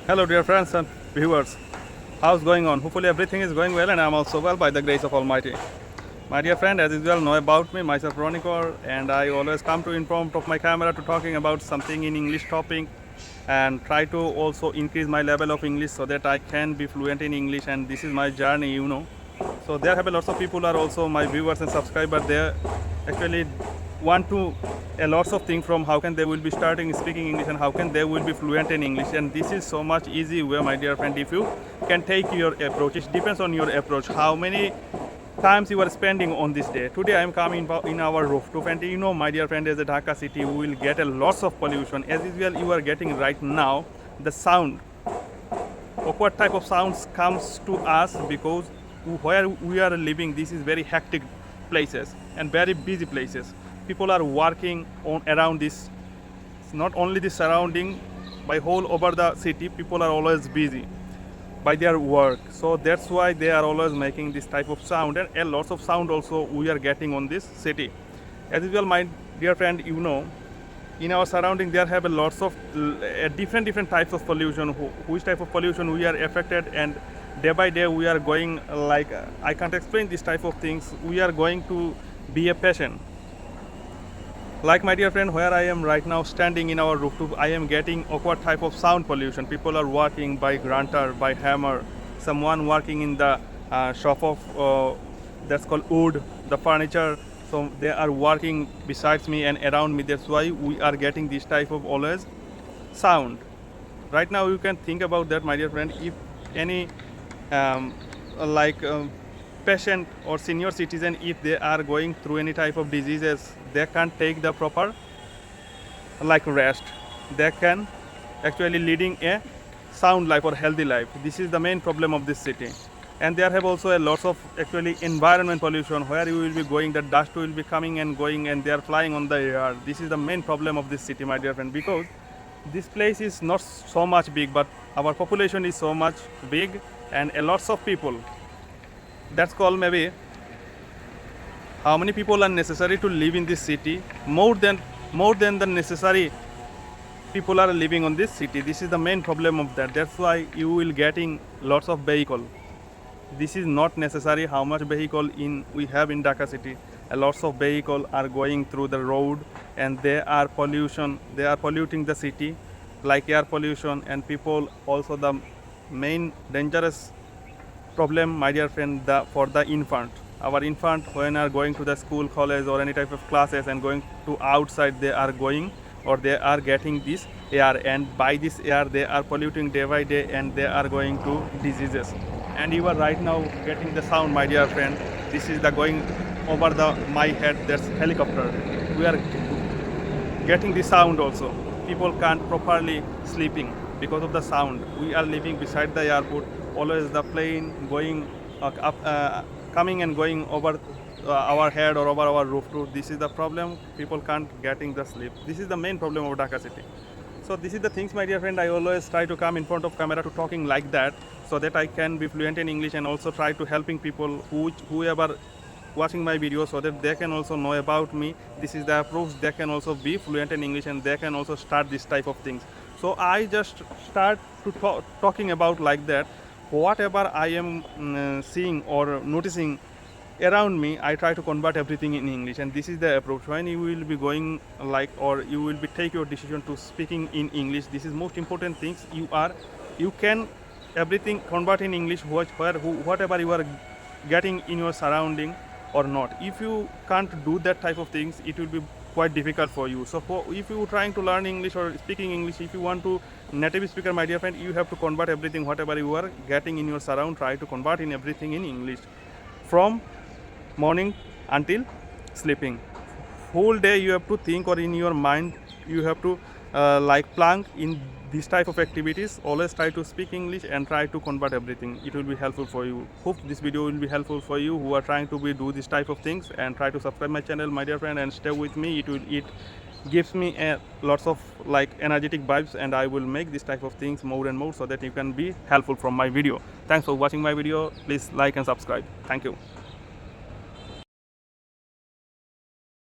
Hello dear friends and viewers. How's going on? Hopefully everything is going well and I'm also well by the grace of Almighty. My dear friend, as usual, know about me, myself Ronikor, and I always come to in front of my camera to talking about something in English topic and try to also increase my level of English so that I can be fluent in English, and this is my journey. So there have a lots of people are also my viewers and subscribers. They actually want to a lots of things from how can they will be starting speaking English and how can they will be fluent in English, and this is so much easy way, my dear friend, if you can take your approach. It depends on your approach, how many times you are spending on this day. Today I am coming in our rooftop, and my dear friend, as a Dhaka city, we will get a lots of pollution. As usual, you are getting right now the sound of what type of sounds comes to us because where we are living, this is very hectic places and very busy places. People are working on around this, not only the surrounding, by whole over the city. People are always busy by their work, so that's why they are always making this type of sound, and a lot of sound also we are getting on this city. As usual, my dear friend, in our surrounding there have a lots of different types of pollution, which type of pollution we are affected, and day by day we are going like I can't explain this type of things. We are going to be a patient. Like, my dear friend, where I am right now standing in our rooftop, I am getting awkward type of sound pollution. People are working by grunter, by hammer, someone working in the shop of that's called wood, the furniture. So they are working besides me and around me. That's why we are getting this type of always sound. Right now you can think about that, my dear friend. If any like patient or senior citizen, if they are going through any type of diseases, they can't take the proper like rest. They can actually leading a sound life or healthy life. This is the main problem of this city. And there have also a lot of actually environment pollution, where you will be going, the dust will be coming and going and they are flying on the air. This is the main problem of this city, my dear friend, because this place is not so much big, but our population is so much big, and a lots of people. That's called maybe how many people are necessary to live in this city. More than the necessary people are living on this city. This is the main problem of that. That's why you will getting lots of vehicle. This is not necessary how much vehicle we have in Dhaka city. A lots of vehicle are going through the road, and they are polluting the city, like air pollution. And people also, the main dangerous problem, my dear friend, for the infant. Our infant, when are going to the school, college, or any type of classes and going to outside, they are going or they are getting this air, and by this air they are polluting day by day, and they are going to diseases. And you are right now getting the sound, my dear friend. This is the going over my head, that's helicopter. We are getting the sound also. People can't properly sleeping because of the sound. We are living beside the airport, always the plane going coming and going over our head or over our rooftop. This is the problem. People can't getting the sleep. This is the main problem of Dhaka city. So this is the things, my dear friend. I always try to come in front of camera to talking like that, so that I can be fluent in English, and also try to helping people whoever watching my video, so that they can also know about me. This is the approach. They can also be fluent in English, and they can also start this type of things. So I just start to talking about like that. Whatever I am seeing or noticing around me, I try to convert everything in English, and this is the approach. When you will be going like, or you will be take your decision to speaking in English, this is most important things. You can everything convert in English, whatever you are getting in your surrounding or not. If you can't do that type of things, it will be quite difficult for you. So if you are trying to learn English or speaking English, if you want to native speaker, my dear friend, you have to convert everything, whatever you are getting in your surround, try to convert in everything in English, from morning until sleeping. Whole day you have to think, or in your mind you have to like plan in this type of activities. Always try to speak English and try to convert everything. It will be helpful for you. Hope this video will be helpful for you who are trying to do this type of things, and try to subscribe my channel, my dear friend, and stay with me. It gives me lots of like energetic vibes, and I will make this type of things more and more, so that you can be helpful from my video. Thanks for watching my video. Please like and subscribe. Thank you.